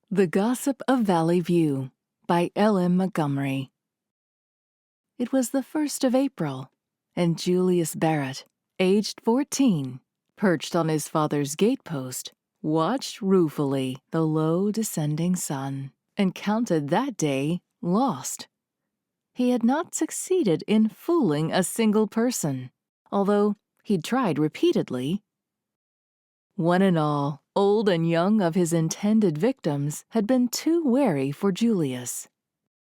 The Gossip of Valley View by L.M. Montgomery. It was the 1st of April, and Julius Barrett, aged 14, perched on his father's gatepost, watched ruefully the low descending sun, and counted that day lost. He had not succeeded in fooling a single person, although he'd tried repeatedly. One and all, old and young of his intended victims, had been too wary for Julius.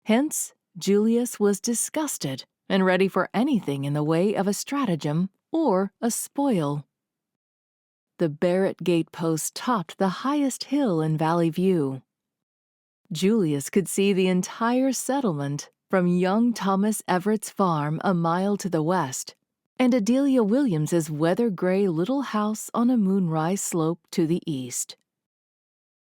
Hence, Julius was disgusted and ready for anything in the way of a stratagem or a spoil. The Barrett gatepost topped the highest hill in Valley View. Julius could see the entire settlement from young Thomas Everett's farm a mile to the west, and Adelia Williams's weather-gray little house on a moonrise slope to the east.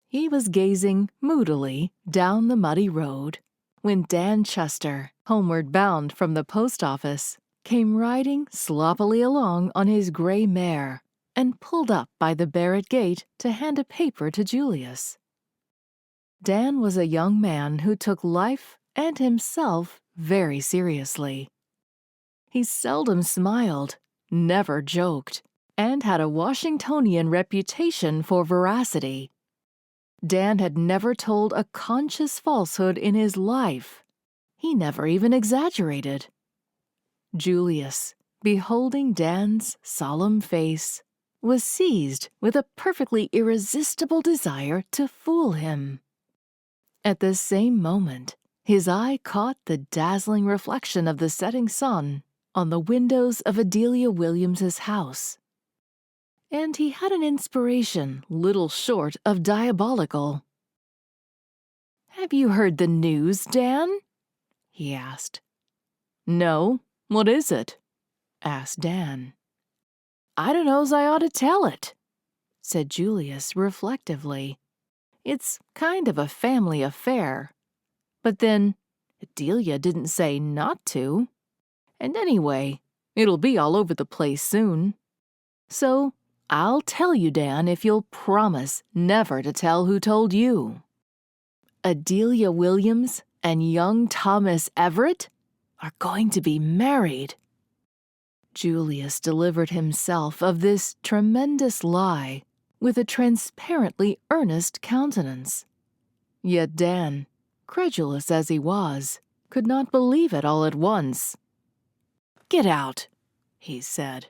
He was gazing moodily down the muddy road when Dan Chester, homeward bound from the post office, came riding sloppily along on his gray mare and pulled up by the Barrett gate to hand a paper to Julius. Dan was a young man who took life and himself very seriously. He seldom smiled, never joked, and had a Washingtonian reputation for veracity. Dan had never told a conscious falsehood in his life. He never even exaggerated. Julius, beholding Dan's solemn face, was seized with a perfectly irresistible desire to fool him. At the same moment, his eye caught the dazzling reflection of the setting sun on the windows of Adelia Williams's house, and he had an inspiration little short of diabolical. "Have you heard the news, Dan?" he asked. "No. What is it?" asked Dan. "I don't know's I ought to tell it," said Julius reflectively. "It's kind of a family affair. But then, Adelia didn't say not to. And anyway, it'll be all over the place soon. So, I'll tell you, Dan, if you'll promise never to tell who told you. Adelia Williams and young Thomas Everett are going to be married." Julius delivered himself of this tremendous lie with a transparently earnest countenance. Yet Dan, credulous as he was, could not believe it all at once. "Get out," he said.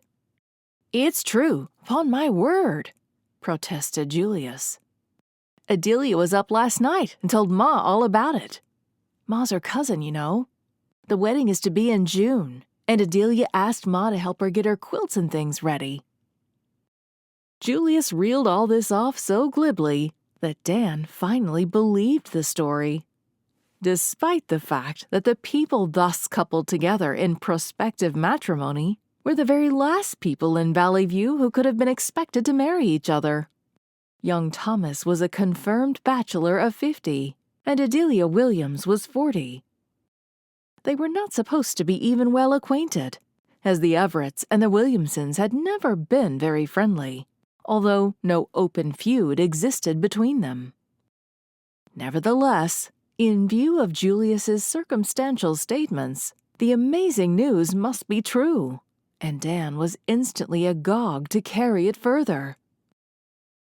"It's true, upon my word," protested Julius. "Adelia was up last night and told Ma all about it. Ma's her cousin, you know. The wedding is to be in June, and Adelia asked Ma to help her get her quilts and things ready." Julius reeled all this off so glibly that Dan finally believed the story, despite the fact that the people thus coupled together in prospective matrimony were the very last people in Valley View who could have been expected to marry each other. Young Thomas was a confirmed bachelor of 50, and Adelia Williams was 40. They were not supposed to be even well acquainted, as the Everetts and the Williamsons had never been very friendly, although no open feud existed between them. Nevertheless, in view of Julius's circumstantial statements, the amazing news must be true, and Dan was instantly agog to carry it further.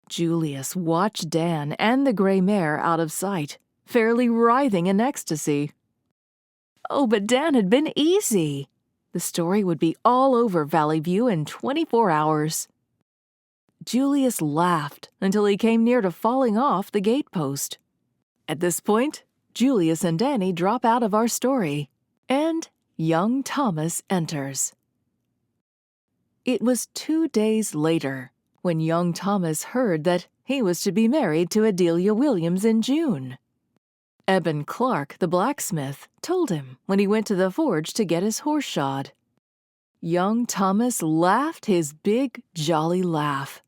Julius watched Dan and the gray mare out of sight, fairly writhing in ecstasy. Oh, but Dan had been easy. The story would be all over Valley View in 24 hours. Julius laughed until he came near to falling off the gatepost. At this point, Julius and Danny drop out of our story, and young Thomas enters. It was 2 days later when young Thomas heard that he was to be married to Adelia Williams in June. Eben Clark, the blacksmith, told him when he went to the forge to get his horse shod. Young Thomas laughed his big, jolly laugh.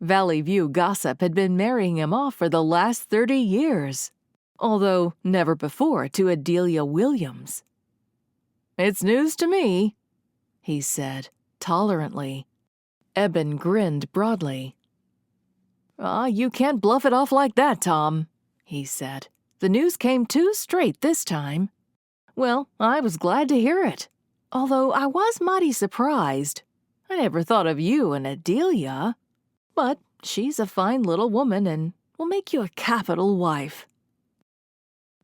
Valley View gossip had been marrying him off for the last 30 years. Although never before to Adelia Williams. "It's news to me," he said, tolerantly. Eben grinned broadly. "You can't bluff it off like that, Tom," he said. "The news came too straight this time." "Well, I was glad to hear it, although I was mighty surprised. I never thought of you and Adelia. But she's a fine little woman and will make you a capital wife."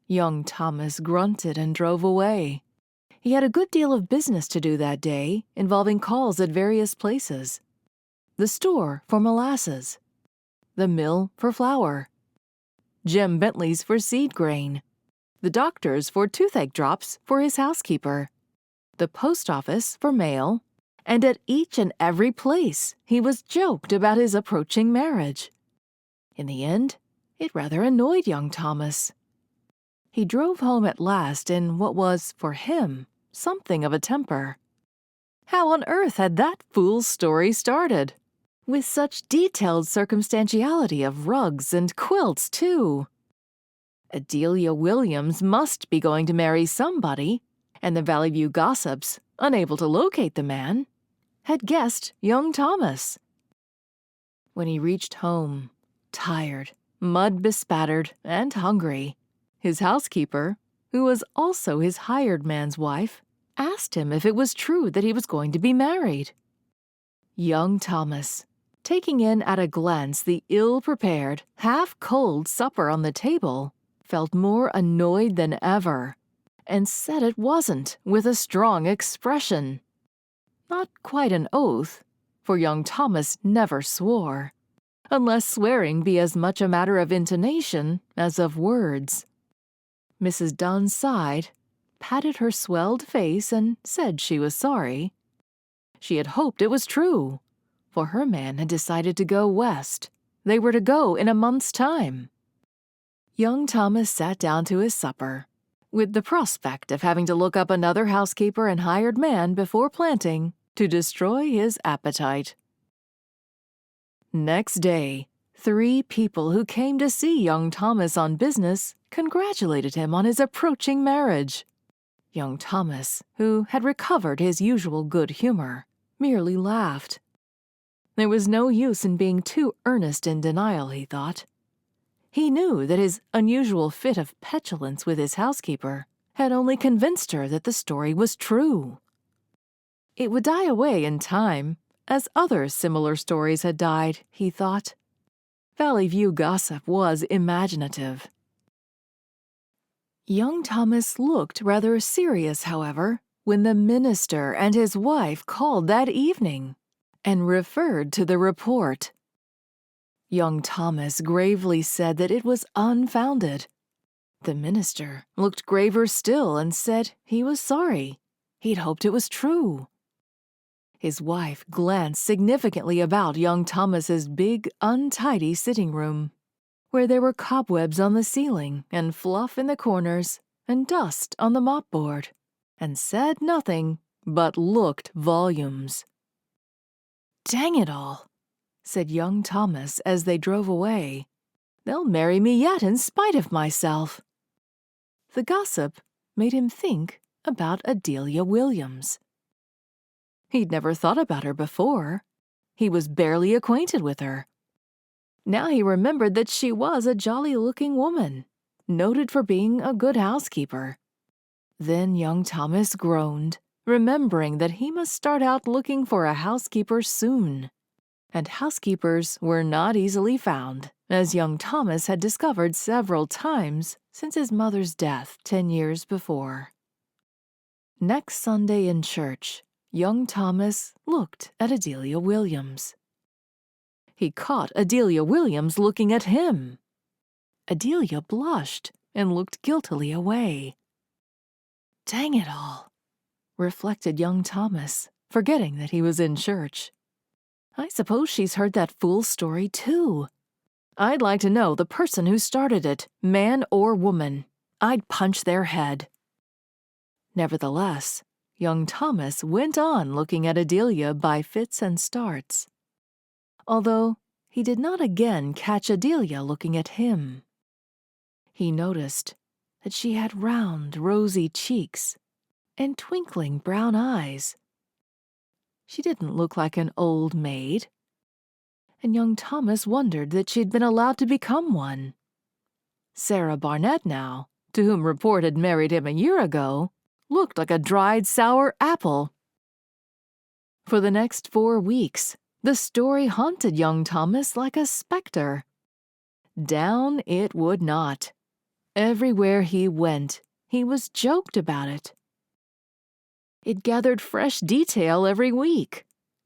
Young Thomas grunted and drove away. He had a good deal of business to do that day, involving calls at various places. The store for molasses, the mill for flour, Jem Bentley's for seed grain, the doctor's for toothache drops for his housekeeper, the post office for mail, and at each and every place he was joked about his approaching marriage. In the end, it rather annoyed young Thomas. He drove home at last in what was, for him, something of a temper. How on earth had that fool's story started? With such detailed circumstantiality of rugs and quilts, too. Adelia Williams must be going to marry somebody, and the Valley View gossips, unable to locate the man, had guessed young Thomas. When he reached home, tired, mud-bespattered, and hungry, his housekeeper, who was also his hired man's wife, asked him if it was true that he was going to be married. Young Thomas, taking in at a glance the ill-prepared, half-cold supper on the table, felt more annoyed than ever, and said it wasn't with a strong expression. Not quite an oath, for young Thomas never swore, unless swearing be as much a matter of intonation as of words. Mrs. Dunn sighed, patted her swelled face, and said she was sorry. She had hoped it was true, for her man had decided to go west. They were to go in a month's time. Young Thomas sat down to his supper, with the prospect of having to look up another housekeeper and hired man before planting to destroy his appetite. Next day, 3 people who came to see young Thomas on business congratulated him on his approaching marriage. Young Thomas, who had recovered his usual good humor, merely laughed. There was no use in being too earnest in denial, he thought. He knew that his unusual fit of petulance with his housekeeper had only convinced her that the story was true. It would die away in time, as other similar stories had died, he thought. Valley View gossip was imaginative. Young Thomas looked rather serious, however, when the minister and his wife called that evening and referred to the report. Young Thomas gravely said that it was unfounded. The minister looked graver still and said he was sorry. He'd hoped it was true. His wife glanced significantly about young Thomas's big, untidy sitting room, where there were cobwebs on the ceiling and fluff in the corners and dust on the mopboard, and said nothing, but looked volumes. "Dang it all," said young Thomas as they drove away. "They'll marry me yet in spite of myself." The gossip made him think about Adelia Williams. He'd never thought about her before. He was barely acquainted with her. Now he remembered that she was a jolly-looking woman, noted for being a good housekeeper. Then young Thomas groaned, remembering that he must start out looking for a housekeeper soon. And housekeepers were not easily found, as young Thomas had discovered several times since his mother's death 10 years before. Next Sunday in church, young Thomas looked at Adelia Williams. He caught Adelia Williams looking at him. Adelia blushed and looked guiltily away. "Dang it all," reflected young Thomas, forgetting that he was in church. "I suppose she's heard that fool story, too. I'd like to know the person who started it, man or woman. I'd punch their head." Nevertheless, young Thomas went on looking at Adelia by fits and starts, although he did not again catch Adelia looking at him. He noticed that she had round, rosy cheeks and twinkling brown eyes. She didn't look like an old maid, and young Thomas wondered that she'd been allowed to become one. Sarah Barnett now, to whom report had married him a year ago, looked like a dried sour apple. For the next 4 weeks, the story haunted young Thomas like a specter. Down it would not. Everywhere he went, he was joked about it. It gathered fresh detail every week.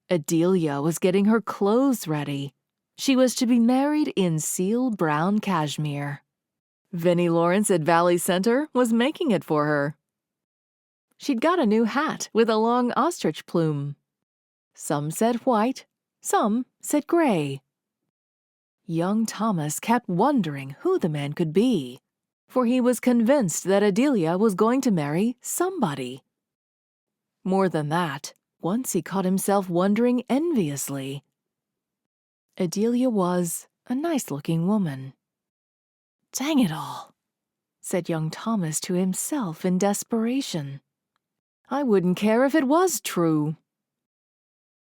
Adelia was getting her clothes ready. She was to be married in seal brown cashmere. Vinnie Lawrence at Valley Center was making it for her. She'd got a new hat with a long ostrich plume. Some said white, some said gray. Young Thomas kept wondering who the man could be, for he was convinced that Adelia was going to marry somebody. More than that, once he caught himself wondering enviously. Adelia was a nice-looking woman. Dang it all, said young Thomas to himself in desperation. I wouldn't care if it was true.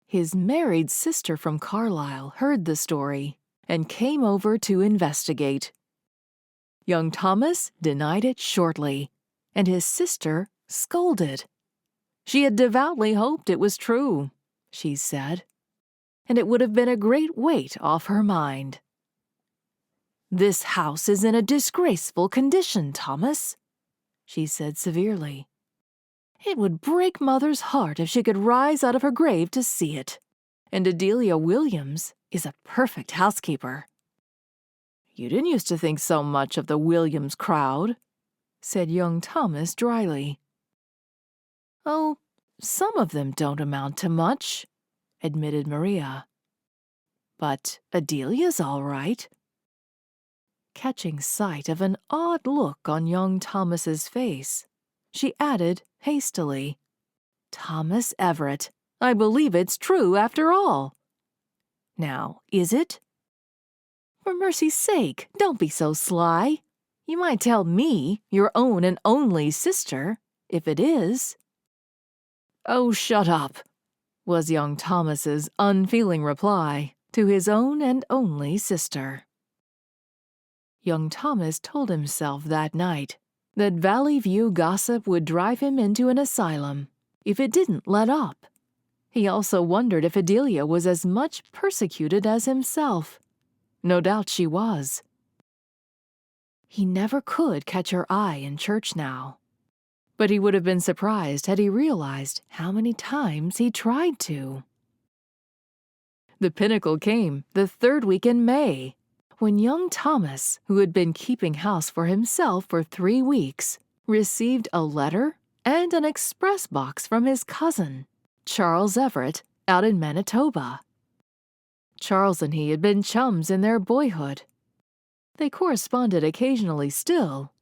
His married sister from Carlisle heard the story and came over to investigate. Young Thomas denied it shortly, and his sister scolded. She had devoutly hoped it was true, she said, and it would have been a great weight off her mind. This house is in a disgraceful condition, Thomas, she said severely. It would break Mother's heart if she could rise out of her grave to see it, and Adelia Williams is a perfect housekeeper. You didn't used to think so much of the Williams crowd, said young Thomas dryly. Oh, some of them don't amount to much, admitted Maria. But Adelia's all right. Catching sight of an odd look on young Thomas's face, she added hastily, Thomas Everett, I believe it's true after all. Now, is it? For mercy's sake, don't be so sly. You might tell me, your own and only sister, if it is. Oh, shut up, was young Thomas's unfeeling reply to his own and only sister. Young Thomas told himself that night that Valley View gossip would drive him into an asylum if it didn't let up. He also wondered if Adelia was as much persecuted as himself. No doubt she was. He never could catch her eye in church now, but he would have been surprised had he realized how many times he tried to. The pinnacle came the 3rd week in May, when young Thomas, who had been keeping house for himself for 3 weeks, received a letter and an express box from his cousin, Charles Everett, out in Manitoba. Charles and he had been chums in their boyhood. They corresponded occasionally still,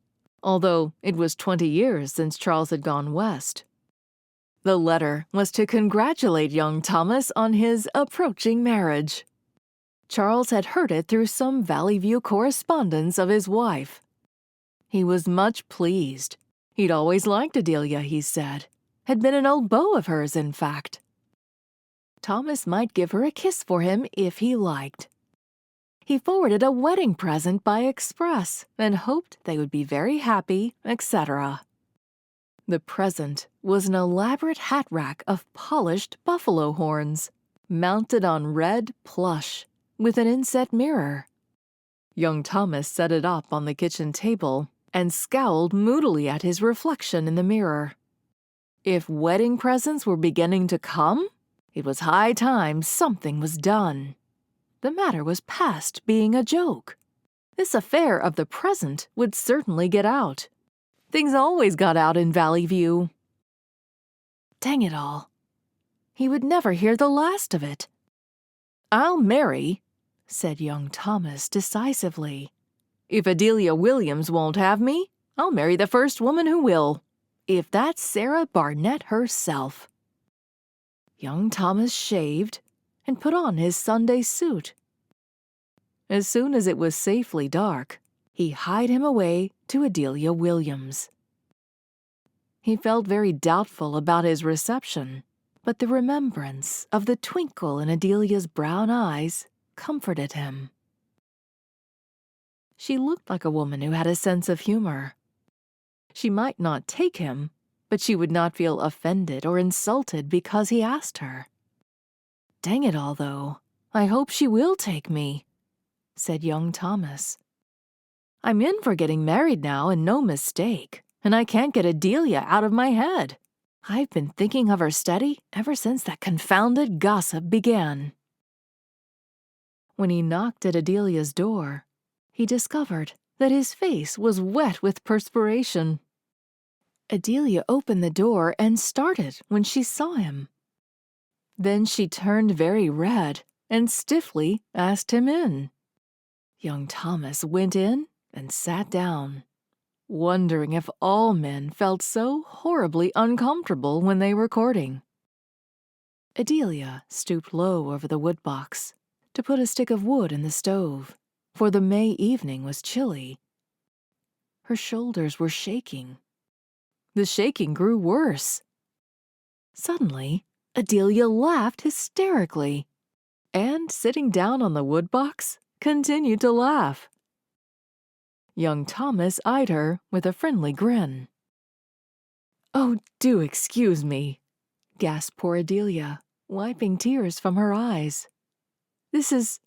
although it was 20 years since Charles had gone west. The letter was to congratulate young Thomas on his approaching marriage. Charles had heard it through some Valley View correspondence of his wife. He was much pleased. He'd always liked Adelia, he said. Had been an old beau of hers, in fact. Thomas might give her a kiss for him if he liked. He forwarded a wedding present by express and hoped they would be very happy, etc. The present was an elaborate hat rack of polished buffalo horns, mounted on red plush, with an inset mirror. Young Thomas set it up on the kitchen table and scowled moodily at his reflection in the mirror. If wedding presents were beginning to come, it was high time something was done. The matter was past being a joke. This affair of the present would certainly get out. Things always got out in Valley View. Dang it all. He would never hear the last of it. I'll marry, said young Thomas decisively. If Adelia Williams won't have me, I'll marry the first woman who will. If that's Sarah Barnett herself. Young Thomas shaved and put on his Sunday suit. As soon as it was safely dark, he hied him away to Adelia Williams. He felt very doubtful about his reception, but the remembrance of the twinkle in Adelia's brown eyes comforted him. She looked like a woman who had a sense of humor. She might not take him, but she would not feel offended or insulted because he asked her. "Dang it all, though, I hope she will take me," said young Thomas. "I'm in for getting married now and no mistake, and I can't get Adelia out of my head. I've been thinking of her steady ever since that confounded gossip began." When he knocked at Adelia's door, he discovered that his face was wet with perspiration. Adelia opened the door and started when she saw him. Then she turned very red and stiffly asked him in. Young Thomas went in and sat down, wondering if all men felt so horribly uncomfortable when they were courting. Adelia stooped low over the woodbox to put a stick of wood in the stove, for the May evening was chilly. Her shoulders were shaking. The shaking grew worse. Suddenly, Adelia laughed hysterically, and, sitting down on the woodbox, continued to laugh. Young Thomas eyed her with a friendly grin. "Oh, do excuse me," gasped poor Adelia, wiping tears from her eyes. "This is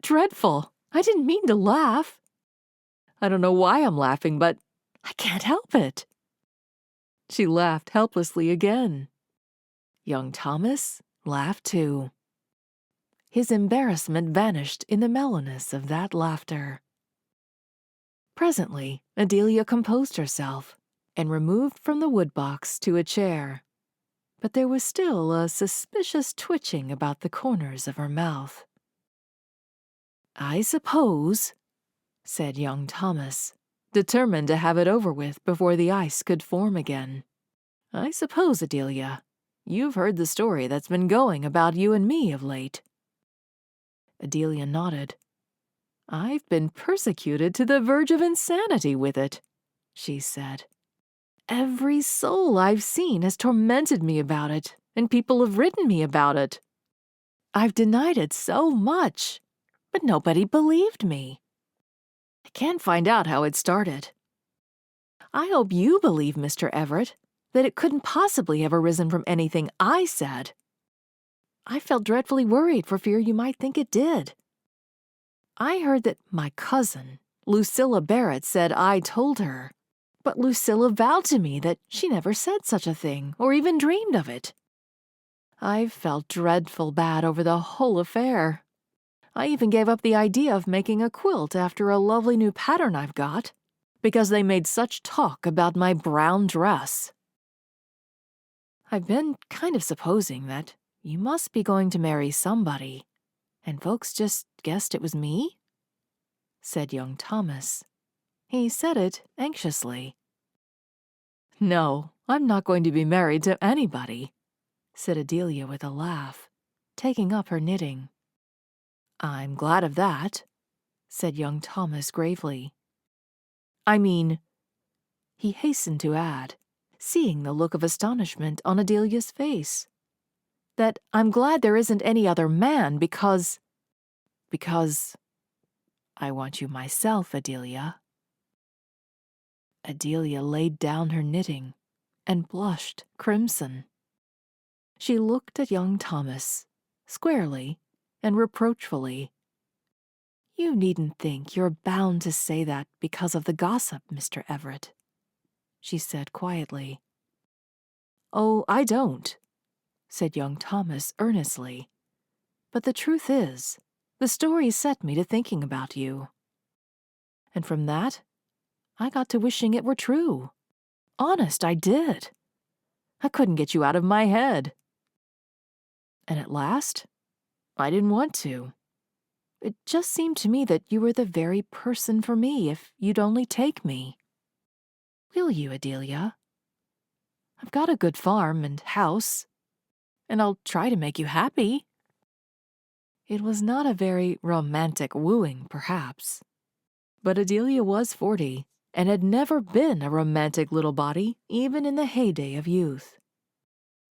dreadful. I didn't mean to laugh. I don't know why I'm laughing, but I can't help it." She laughed helplessly again. Young Thomas laughed too. His embarrassment vanished in the mellowness of that laughter. Presently, Adelia composed herself and removed from the woodbox to a chair, but there was still a suspicious twitching about the corners of her mouth. "I suppose," said young Thomas, determined to have it over with before the ice could form again. "I suppose, Adelia, you've heard the story that's been going about you and me of late." Adelia nodded. "I've been persecuted to the verge of insanity with it," she said. "Every soul I've seen has tormented me about it, and people have written me about it. I've denied it so much, but nobody believed me. I can't find out how it started. I hope you believe, Mr. Everett, that it couldn't possibly have arisen from anything I said. I felt dreadfully worried for fear you might think it did. I heard that my cousin, Lucilla Barrett, said I told her, but Lucilla vowed to me that she never said such a thing or even dreamed of it. I've felt dreadful bad over the whole affair. I even gave up the idea of making a quilt after a lovely new pattern I've got, because they made such talk about my brown dress. I've been kind of supposing that you must be going to marry somebody, and folks just guessed it was me," said young Thomas. He said it anxiously. "No, I'm not going to be married to anybody," said Adelia with a laugh, taking up her knitting. "I'm glad of that," said young Thomas gravely. "I mean," he hastened to add, seeing the look of astonishment on Adelia's face, "that I'm glad there isn't any other man because I want you myself, Adelia." Adelia laid down her knitting and blushed crimson. She looked at young Thomas, squarely and reproachfully. "You needn't think you're bound to say that because of the gossip, Mr. Everett," she said quietly. "Oh, I don't," said young Thomas earnestly. "But the truth is, the story set me to thinking about you. And from that, I got to wishing it were true. Honest, I did. I couldn't get you out of my head. And at last, I didn't want to. It just seemed to me that you were the very person for me if you'd only take me. Will you, Adelia? I've got a good farm and house, and I'll try to make you happy." It was not a very romantic wooing, perhaps, but Adelia was 40 and had never been a romantic little body, even in the heyday of youth.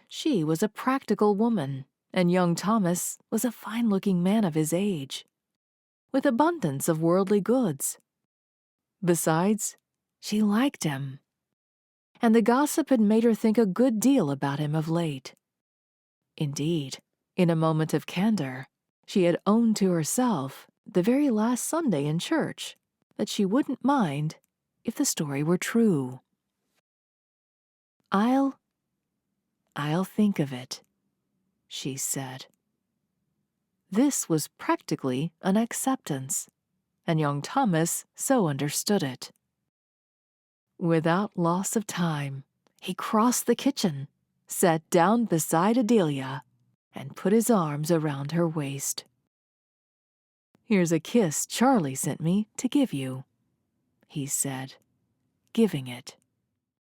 She was a practical woman, and young Thomas was a fine-looking man of his age, with abundance of worldly goods, Besides, she liked him. And the gossip had made her think a good deal about him of late. Indeed, in a moment of candor, she had owned to herself, the very last Sunday in church, that she wouldn't mind if the story were true. I'll think of it, she said. This was practically an acceptance, and young Thomas so understood it. Without loss of time, he crossed the kitchen, sat down beside Adelia, and put his arms around her waist. "Here's a kiss Charlie sent me to give you," he said, giving it